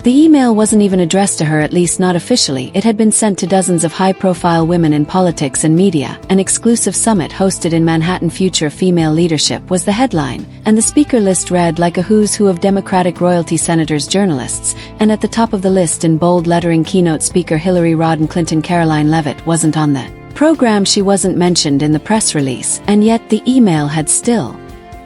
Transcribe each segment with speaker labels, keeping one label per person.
Speaker 1: The email wasn't even addressed to her, at least not officially. It had been sent to dozens of high-profile women in politics and media. An exclusive summit hosted in Manhattan. Future female leadership was the headline, and the speaker list read like a who's who of Democratic royalty, senators, journalists, and at the top of the list in bold lettering, keynote speaker Hillary Rodham Clinton. Karoline Leavitt wasn't on the program. She wasn't mentioned in the press release, and yet the email had still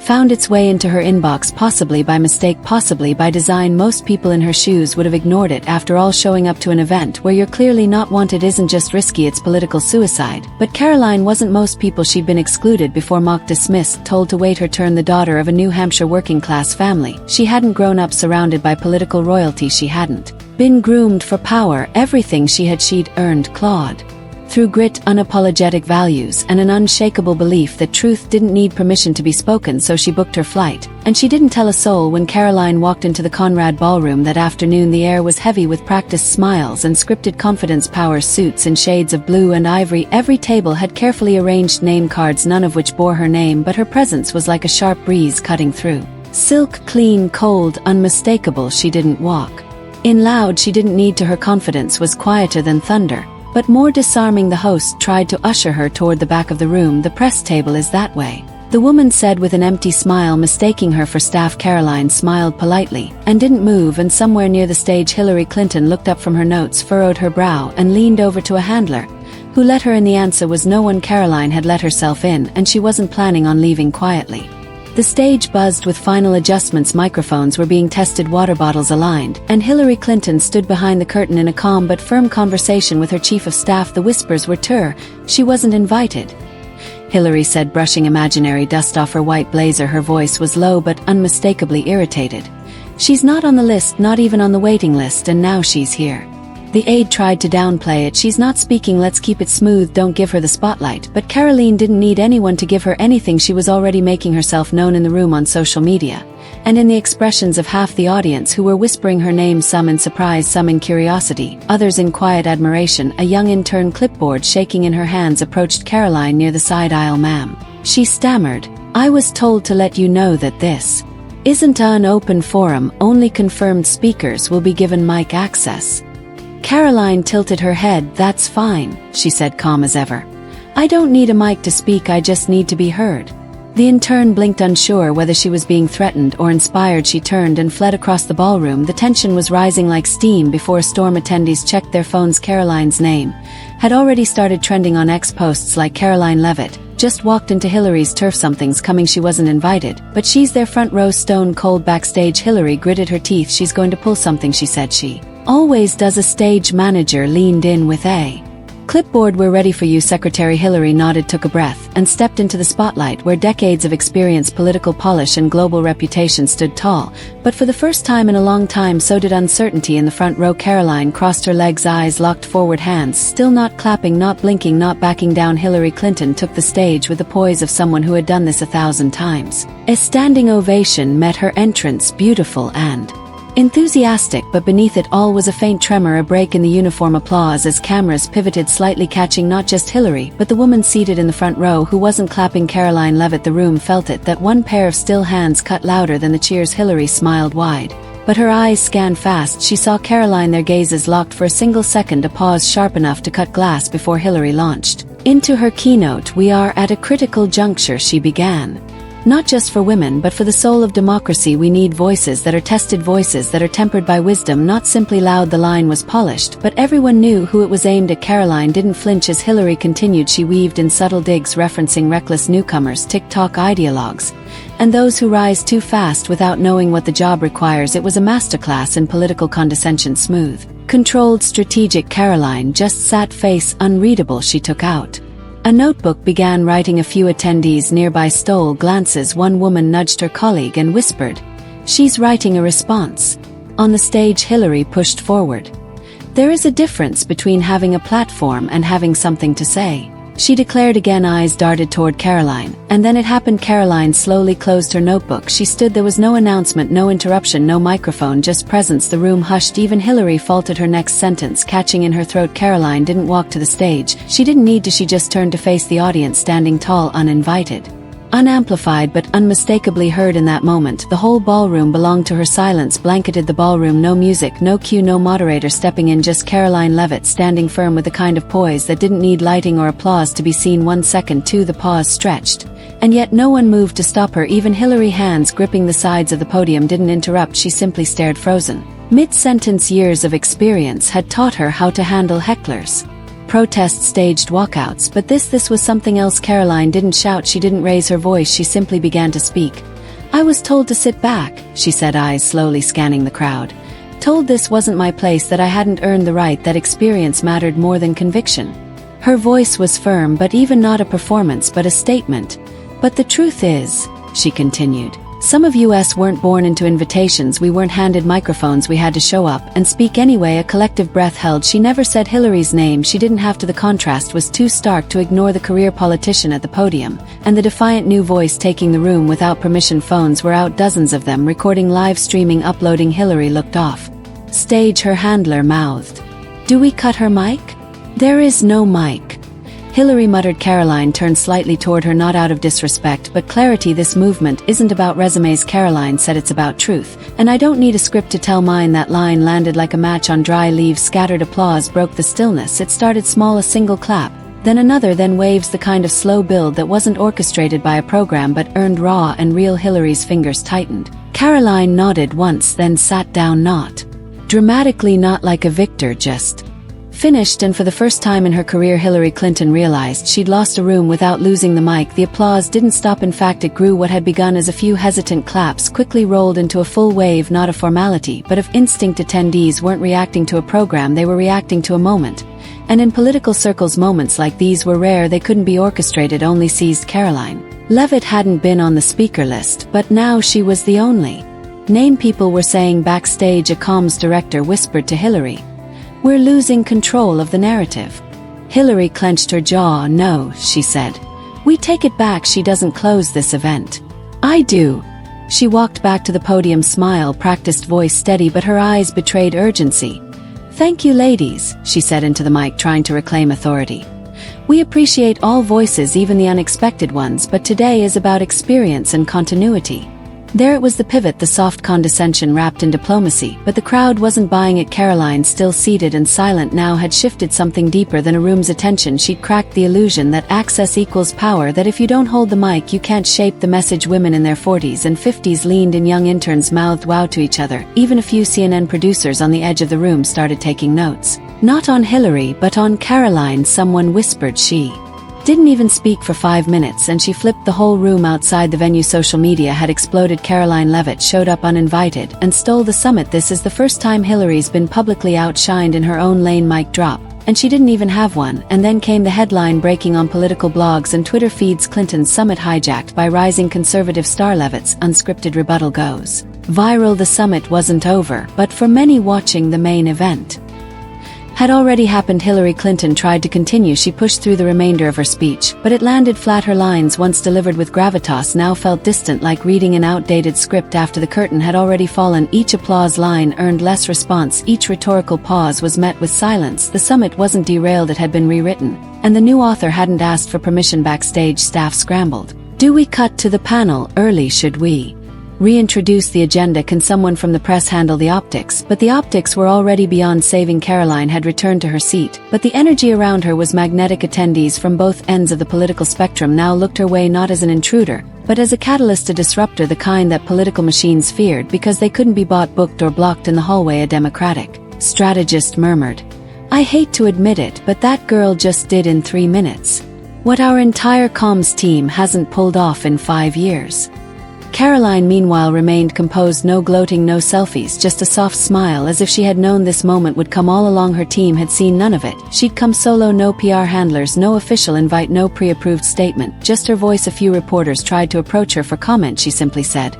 Speaker 1: found its way into her inbox, possibly by mistake, possibly by design. Most people in her shoes would have ignored it. After all, showing up to an event where you're clearly not wanted isn't just risky, it's political suicide. But Karoline wasn't most people. She'd been excluded before, mocked, dismissed, told to wait her turn. The daughter of a New Hampshire working-class family, she hadn't grown up surrounded by political royalty. She hadn't been groomed for power. Everything she'd earned, clawed through grit, unapologetic values, and an unshakable belief that truth didn't need permission to be spoken. So she booked her flight, and she didn't tell a soul. When Karoline walked into the Conrad ballroom that afternoon, the air was heavy with practiced smiles and scripted confidence. Power suits in shades of blue and ivory. Every table had carefully arranged name cards, none of which bore her name, but her presence was like a sharp breeze cutting through silk, clean, cold, unmistakable. She didn't walk in loud, she didn't need to. Her confidence was quieter than thunder, but more disarming. The host tried to usher her toward the back of the room. The press table is that way, the woman said with an empty smile, mistaking her for staff. Karoline smiled politely and didn't move, and somewhere near the stage Hillary Clinton looked up from her notes, furrowed her brow, and leaned over to a handler who let her in. The answer was no one. Karoline had let herself in, and she wasn't planning on leaving quietly. The stage buzzed with final adjustments. Microphones were being tested, water bottles aligned, and Hillary Clinton stood behind the curtain in a calm but firm conversation with her chief of staff. The whispers were she wasn't invited, Hillary said, brushing imaginary dust off her white blazer. Her voice was low but unmistakably irritated. She's not on the list, not even on the waiting list, and now she's here. The aide tried to downplay it. She's not speaking, let's keep it smooth, don't give her the spotlight. But Karoline didn't need anyone to give her anything. She was already making herself known in the room, on social media, and in the expressions of half the audience who were whispering her name, some in surprise, some in curiosity, others in quiet admiration. A young intern, clipboard shaking in her hands, approached Karoline near the side aisle. Ma'am, she stammered, I was told to let you know that this isn't an open forum, only confirmed speakers will be given mic access. Karoline tilted her head. That's fine, she said, calm as ever. I don't need a mic to speak, I just need to be heard. The intern blinked, unsure whether she was being threatened or inspired. She turned and fled across the ballroom. The tension was rising like steam before a storm. Attendees checked their phones. Karoline's name had already started trending on X posts like Karoline Leavitt just walked into Hillary's turf. Something's coming. She wasn't invited, but she's there, front row, stone cold. Backstage, Hillary gritted her teeth. She's going to pull something, she said. She always does. A stage manager leaned in with a clipboard. We're ready for you, Secretary. Hillary nodded, took a breath, and stepped into the spotlight where decades of experience, political polish, and global reputation stood tall. But for the first time in a long time, so did uncertainty. In the front row, Karoline crossed her legs, eyes locked forward, hands still, not clapping, not blinking, not backing down. Hillary Clinton took the stage with the poise of someone who had done this 1,000 times. A standing ovation met her entrance, beautiful and enthusiastic, but beneath it all was a faint tremor, a break in the uniform applause as cameras pivoted slightly, catching not just Hillary, but the woman seated in the front row who wasn't clapping. Karoline Leavitt. The room felt it, that one pair of still hands cut louder than the cheers. Hillary smiled wide, but her eyes scanned fast. She saw Karoline, their gazes locked for a single second, a pause sharp enough to cut glass before Hillary launched into her keynote. We are at a critical juncture, she began. Not just for women, but for the soul of democracy. We need voices that are tested, voices that are tempered by wisdom, not simply loud. The line was polished, but everyone knew who it was aimed at. Karoline didn't flinch as Hillary continued. She weaved in subtle digs, referencing reckless newcomers, TikTok ideologues, and those who rise too fast without knowing what the job requires. It was a masterclass in political condescension, smooth, controlled, strategic. Karoline just sat, face unreadable. She took out a notebook, began writing. A few attendees nearby stole glances. One woman nudged her colleague and whispered, she's writing a response. On the stage, Hillary pushed forward. There is a difference between having a platform and having something to say, she declared again. Eyes darted toward Karoline, and then it happened. Karoline slowly closed her notebook. She stood. There was no announcement, no interruption, no microphone, just presence. The room hushed. Even Hillary faltered her next sentence, catching in her throat. Karoline didn't walk to the stage. She didn't need to. She just turned to face the audience, standing tall, uninvited. Unamplified but unmistakably heard in that moment, the whole ballroom belonged to her. Silence blanketed the ballroom. No music, no cue, no moderator stepping in, just Karoline Leavitt standing firm with the kind of poise that didn't need lighting or applause to be seen. 1 second, 2, the pause stretched. And yet no one moved to stop her. Even Hillary, hands gripping the sides of the podium, didn't interrupt. She simply stared, frozen. Mid-sentence. Years of experience had taught her how to handle hecklers. Protest, staged walkouts, but this was something else. Karoline didn't shout, she didn't raise her voice, she simply began to speak. "I was told to sit back," she said, eyes slowly scanning the crowd. "Told this wasn't my place, that I hadn't earned the right, that experience mattered more than conviction." Her voice was firm, but even not a performance but a statement. "But the truth is," she continued, "some of us weren't born into invitations, we weren't handed microphones, we had to show up and speak anyway." A collective breath held. She never said Hillary's name, she didn't have to. The contrast was too stark to ignore the career politician at the podium, and the defiant new voice taking the room without permission. Phones were out, dozens of them, recording, live streaming, uploading. Hillary looked off stage. Her handler mouthed, "Do we cut her mic?" "There is no mic," Hillary muttered. Karoline turned slightly toward her, not out of disrespect, but clarity. "This movement isn't about resumes," Karoline said, "it's about truth, and I don't need a script to tell mine." That line landed like a match on dry leaves. Scattered applause broke the stillness. It started small, a single clap, then another, then waves, the kind of slow build that wasn't orchestrated by a program but earned raw and real. Hillary's fingers tightened. Karoline nodded once, then sat down, not dramatically, not like a victor, just finished. And for the first time in her career, Hillary Clinton realized she'd lost a room without losing the mic. The applause didn't stop, in fact it grew. What had begun as a few hesitant claps quickly rolled into a full wave, not a formality but of instinct. Attendees weren't reacting to a program, they were reacting to a moment. And in political circles, moments like these were rare, they couldn't be orchestrated, only seized. Karoline Leavitt hadn't been on the speaker list, but now she was the only name people were saying. Backstage, a comms director whispered to Hillary, "We're losing control of the narrative." Hillary clenched her jaw. "No," she said. "We take it back. She doesn't close this event." "I do." She walked back to the podium, smile, practiced voice steady, but her eyes betrayed urgency. "Thank you, ladies," she said into the mic, trying to reclaim authority. "We appreciate all voices, even the unexpected ones, but today is about experience and continuity." There it was, the pivot, the soft condescension wrapped in diplomacy, but the crowd wasn't buying it. Karoline, still seated and silent now, had shifted something deeper than a room's attention. She'd cracked the illusion that access equals power, that if you don't hold the mic you can't shape the message. Women in their 40s and 50s leaned in, young interns mouthed wow to each other. Even a few CNN producers on the edge of the room started taking notes. Not on Hillary, but on Karoline. Someone whispered she didn't even speak for 5 minutes, and she flipped the whole room outside the venue. Social media had exploded. Karoline Leavitt showed up uninvited and stole the summit. This is the first time Hillary's been publicly outshined in her own lane. Mic drop, and she didn't even have one. And then came the headline breaking on political blogs and Twitter feeds: Clinton's summit hijacked by rising conservative star. Leavitt's unscripted rebuttal goes viral. The summit wasn't over, but for many watching, the main event had already happened. Hillary Clinton tried to continue. She pushed through the remainder of her speech, but it landed flat. Her lines, once delivered with gravitas, now felt distant, like reading an outdated script after the curtain had already fallen. Each applause line earned less response, each rhetorical pause was met with silence. The summit wasn't derailed, it had been rewritten, and the new author hadn't asked for permission. Backstage, staff scrambled. "Do we cut to the panel early? Should we reintroduce the agenda? Can someone from the press handle the optics?" But the optics were already beyond saving. Karoline had returned to her seat, but the energy around her was magnetic. Attendees from both ends of the political spectrum now looked her way, not as an intruder, but as a catalyst, a disruptor, the kind that political machines feared because they couldn't be bought, booked, or blocked in the hallway. A Democratic strategist murmured, "I hate to admit it, but that girl just did in 3 minutes what our entire comms team hasn't pulled off in 5 years. Karoline, meanwhile, remained composed. No gloating, no selfies, just a soft smile, as if she had known this moment would come all along. Her team had seen none of it. She'd come solo, no PR handlers, no official invite, no pre-approved statement, just her voice. A few reporters tried to approach her for comment. She simply said,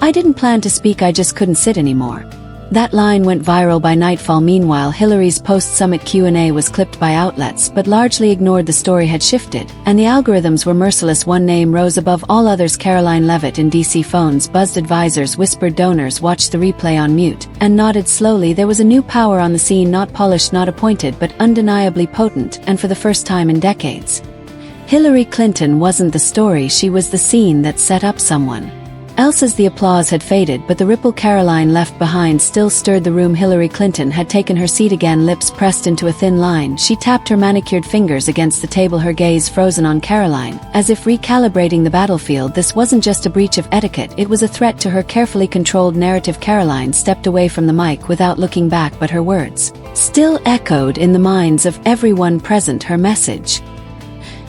Speaker 1: "I didn't plan to speak, I just couldn't sit anymore." That line went viral by nightfall. Meanwhile, Hillary's post-summit Q&A was clipped by outlets, but largely ignored. The story had shifted, and the algorithms were merciless. One name rose above all others: Karoline Leavitt. In DC, phones buzzed, advisors whispered, donors watched the replay on mute and nodded slowly. There was a new power on the scene, not polished, not appointed, but undeniably potent, and for the first time in decades, Hillary Clinton wasn't the story, she was the scene that set up someone else. As the applause had faded but the ripple Karoline left behind still stirred the room, Hillary Clinton had taken her seat again, lips pressed into a thin line. She tapped her manicured fingers against the table, her gaze frozen on Karoline, as if recalibrating the battlefield. This wasn't just a breach of etiquette, it was a threat to her carefully controlled narrative. Karoline stepped away from the mic without looking back, but her words still echoed in the minds of everyone present. Her message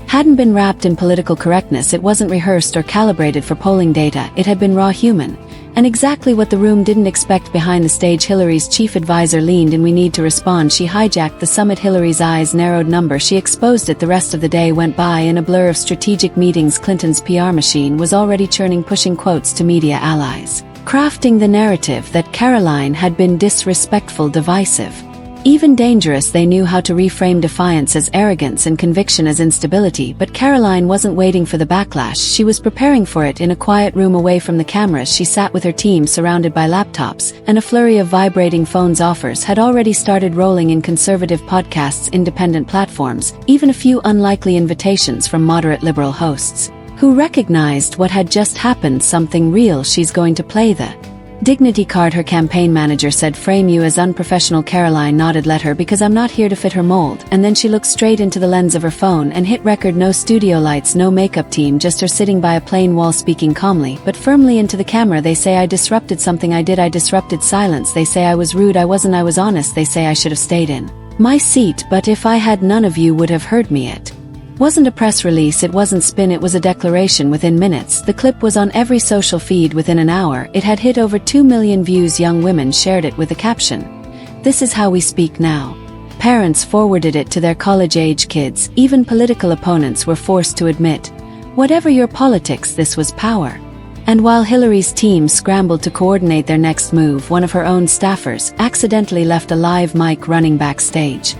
Speaker 1: hadn't been wrapped in political correctness, it wasn't rehearsed or calibrated for polling data, it had been raw, human, and exactly what the room didn't expect. Behind the stage, Hillary's chief advisor leaned in. "We need to respond." She hijacked the summit. Hillary's eyes narrowed. Number. She exposed it. The rest of the day went by in a blur of strategic meetings. Clinton's PR machine was already churning, pushing quotes to media allies, crafting the narrative that Karoline had been disrespectful, divisive, even dangerous. They knew how to reframe defiance as arrogance and conviction as instability, but Karoline wasn't waiting for the backlash, she was preparing for it. In a quiet room away from the cameras, she sat with her team surrounded by laptops, and a flurry of vibrating phones. Offers had already started rolling in: conservative podcasts, independent platforms, even a few unlikely invitations from moderate liberal hosts who recognized what had just happened, something real. "She's going to play the dignity card," her campaign manager said. "Frame you as unprofessional." Karoline nodded. "Let her, because I'm not here to fit her mold." And then she looked straight into the lens of her phone and hit record. No studio lights, no makeup team, just her sitting by a plain wall, speaking calmly but firmly into the camera. "They say I disrupted something. I did. I disrupted silence. They say I was rude. I wasn't. I was honest. They say I should have stayed in my seat, but if I had, none of you would have heard me." It wasn't a press release, it wasn't spin, it was a declaration. Within minutes, the clip was on every social feed. Within an hour, it had hit over 2 million views. Young women shared it with the caption, "This is how we speak now." Parents forwarded it to their college-age kids. Even political opponents were forced to admit, whatever your politics, this was power. And while Hillary's team scrambled to coordinate their next move, one of her own staffers accidentally left a live mic running backstage.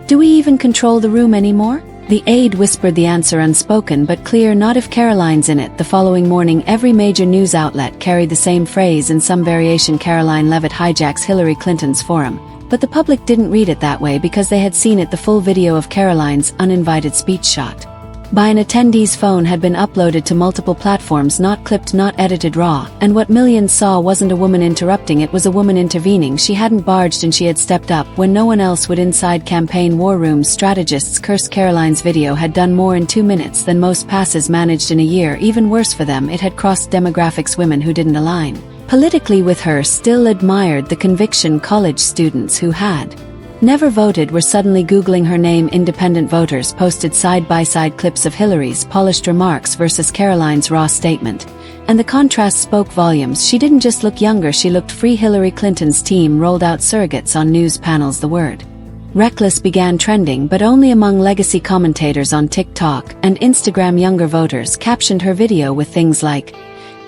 Speaker 1: "Do we even control the room anymore?" The aide whispered the answer, unspoken but clear, "Not if Karoline's in it." The following morning, every major news outlet carried the same phrase in some variation: "Karoline Leavitt hijacks Hillary Clinton's forum." But the public didn't read it that way because they had seen it. The full video of Karoline's uninvited speech, shot by an attendee's phone, had been uploaded to multiple platforms, not clipped, not edited, raw. And what millions saw wasn't a woman interrupting, it was a woman intervening. She hadn't barged in, she had stepped up when no one else would. Inside campaign war rooms, strategists cursed. Karoline's video had done more in 2 minutes than most passes managed in a year. Even worse for them, it had crossed demographics. Women who didn't align politically with her still admired the conviction. College students who had never voted were suddenly Googling her name. Independent voters posted side-by-side clips of Hillary's polished remarks versus Karoline's raw statement. And the contrast spoke volumes. She didn't just look younger, she looked free. Hillary Clinton's team rolled out surrogates on news panels. The word reckless began trending, but only among legacy commentators on TikTok and Instagram. Younger voters captioned her video with things like,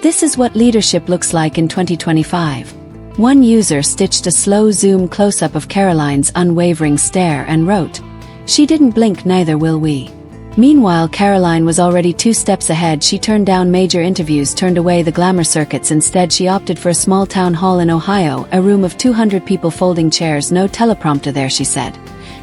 Speaker 1: "This is what leadership looks like in 2025. One user stitched a slow zoom close-up of Karoline's unwavering stare and wrote, "She didn't blink, neither will we." Meanwhile, Karoline was already 2 steps ahead. She turned down major interviews, turned away the glamour circuits. Instead, she opted for a small town hall in Ohio, a room of 200 people, folding chairs, no teleprompter there. She said,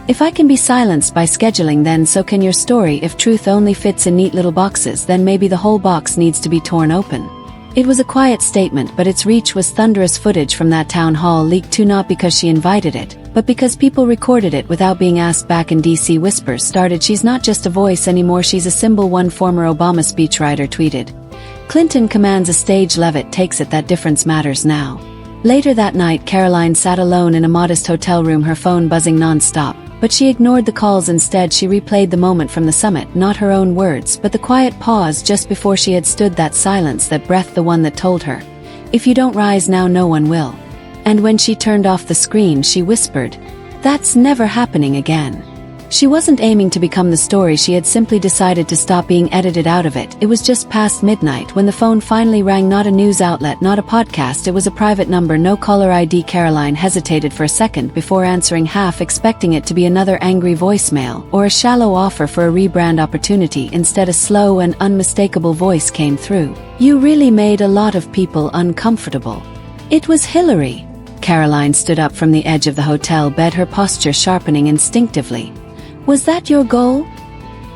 Speaker 1: "If I can be silenced by scheduling, then so can your story. If truth only fits in neat little boxes, then maybe the whole box needs to be torn open." It was a quiet statement, but its reach was thunderous. Footage from that town hall leaked too, not because she invited it, but because people recorded it without being asked back. In DC, whispers started, "She's not just a voice anymore, she's a symbol." One former Obama speechwriter tweeted, "Clinton commands a stage, Leavitt takes it. That difference matters now." Later that night, Karoline sat alone in a modest hotel room, her phone buzzing non-stop. But she ignored the calls. Instead, she replayed the moment from the summit, not her own words, but the quiet pause just before she had stood, that silence, that breath, the one that told her, "If you don't rise now, no one will." And when she turned off the screen, she whispered, "That's never happening again." She wasn't aiming to become the story, she had simply decided to stop being edited out of it. It was just past midnight when the phone finally rang. Not a news outlet, not a podcast, it was a private number, no caller ID. Karoline hesitated for a second before answering, half expecting it to be another angry voicemail or a shallow offer for a rebrand opportunity. Instead, a slow and unmistakable voice came through. "You really made a lot of people uncomfortable." It was Hillary. Karoline stood up from the edge of the hotel bed, her posture sharpening instinctively. "Was that your goal?"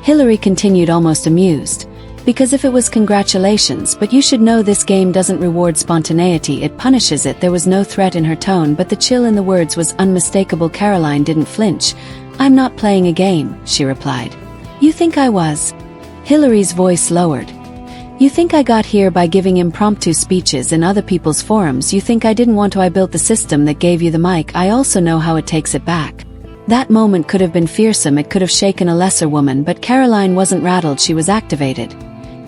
Speaker 1: Hillary continued, almost amused. Because if it was congratulations, but you should know this game doesn't reward spontaneity, it punishes it. There was no threat in her tone, but the chill in the words was unmistakable. Karoline didn't flinch. I'm not playing a game, she replied. You think I was? Hillary's voice lowered. You think I got here by giving impromptu speeches in other people's forums. You think I didn't want to. I built the system that gave you the mic. I also know how it takes it back. That moment could have been fearsome, it could have shaken a lesser woman, but Karoline wasn't rattled, she was activated.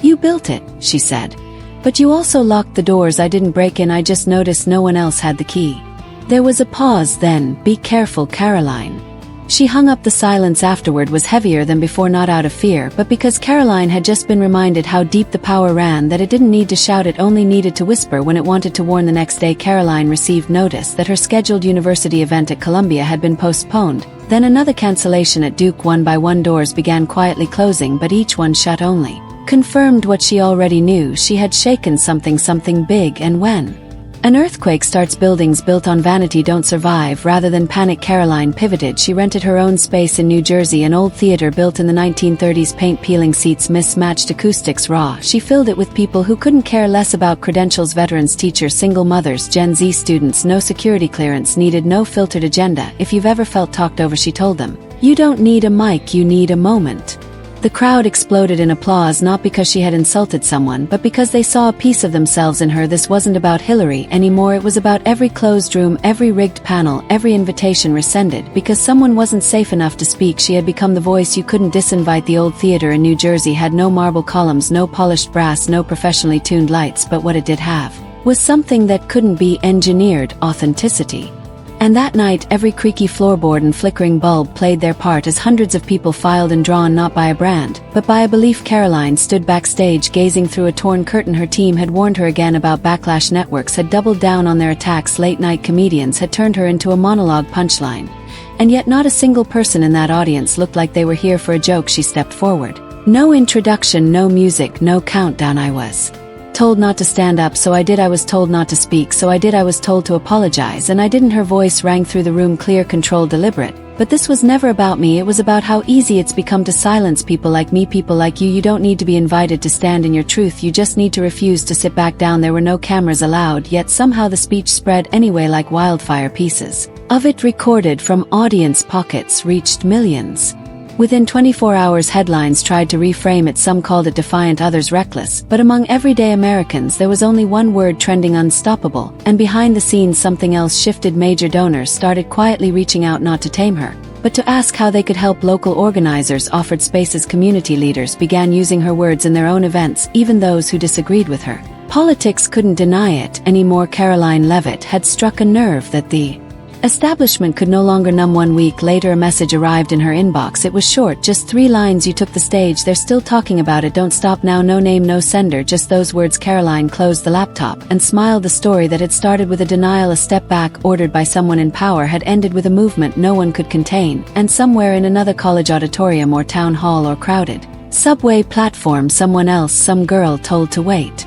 Speaker 1: You built it, she said. But you also locked the doors. I didn't break in, I just noticed no one else had the key. There was a pause, then, be careful, Karoline. She hung up. The silence afterward was heavier than before, not out of fear, but because Karoline had just been reminded how deep the power ran, that it didn't need to shout, it only needed to whisper when it wanted to warn. The next day Karoline received notice that her scheduled university event at Columbia had been postponed, then another cancellation at Duke. One by one doors began quietly closing, but each one shut only confirmed what she already knew. She had shaken something big, and when an earthquake starts, buildings built on vanity don't survive. Rather than panic, Karoline pivoted. She rented her own space in New Jersey, an old theater built in the 1930s, paint-peeling seats, mismatched acoustics, raw. She filled it with people who couldn't care less about credentials, veterans, teachers, single mothers, Gen Z students, no security clearance needed, no filtered agenda. If you've ever felt talked over, she told them, you don't need a mic, you need a moment. The crowd exploded in applause, not because she had insulted someone, but because they saw a piece of themselves in her. This wasn't about Hillary anymore, it was about every closed room, every rigged panel, every invitation rescinded, because someone wasn't safe enough to speak. She had become the voice you couldn't disinvite. The old theater in New Jersey had no marble columns, no polished brass, no professionally tuned lights, but what it did have was something that couldn't be engineered: authenticity. And that night every creaky floorboard and flickering bulb played their part as hundreds of people filed in, drawn not by a brand, but by a belief. Karoline stood backstage gazing through a torn curtain. Her team had warned her again about backlash. Networks had doubled down on their attacks. Late-night comedians had turned her into a monologue punchline. And yet not a single person in that audience looked like they were here for a joke. She stepped forward. No introduction, no music, no countdown. I was told not to stand up, so I did. I was told not to speak, so I did. I was told to apologize, and I didn't. Her voice rang through the room, clear, controlled, deliberate. But this was never about me. It was about how easy it's become to silence people like me, people like you. You don't need to be invited to stand in your truth, you just need to refuse to sit back down. There were no cameras allowed, yet somehow the speech spread anyway like wildfire. Pieces of it recorded from audience pockets reached millions. Within 24 hours, headlines tried to reframe it. Some called it defiant, others reckless. But among everyday Americans there was only one word trending: unstoppable. And behind the scenes something else shifted. Major donors started quietly reaching out, not to tame her, but to ask how they could help. Local organizers offered spaces. Community leaders began using her words in their own events, even those who disagreed with her. Politics couldn't deny it anymore. Karoline Leavitt had struck a nerve that the establishment could no longer numb. 1 week later a message arrived in her inbox. It was short, just 3 lines. You took the stage, they're still talking about it, don't stop now. No name, no sender, just those words. Karoline closed the laptop and smiled. The story that had started with a denial, a step back ordered by someone in power, had ended with a movement no one could contain. And somewhere in another college auditorium or town hall or crowded subway platform, someone else, some girl, told to wait.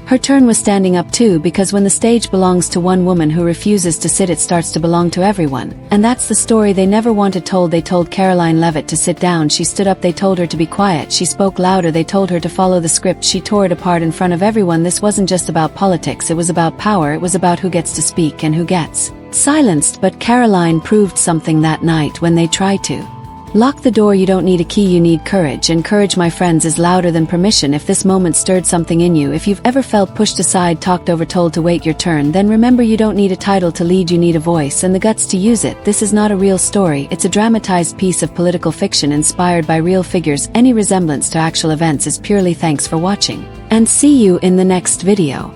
Speaker 1: Her turn was standing up too, because when the stage belongs to one woman who refuses to sit, it starts to belong to everyone. And that's the story they never wanted told. They told Karoline Leavitt to sit down. She stood up. They told her to be quiet. She spoke louder. They told her to follow the script. She tore it apart in front of everyone. This wasn't just about politics, it was about power. It was about who gets to speak and who gets silenced. But Karoline proved something that night. When they try to lock the door, you don't need a key, you need courage. And courage, my friends, is louder than permission. If this moment stirred something in you, if you've ever felt pushed aside, talked over, told to wait your turn, then remember, you don't need a title to lead, you need a voice and the guts to use it. This is not a real story, it's a dramatized piece of political fiction inspired by real figures. Any resemblance to actual events is purely. Thanks for watching, and see you in the next video.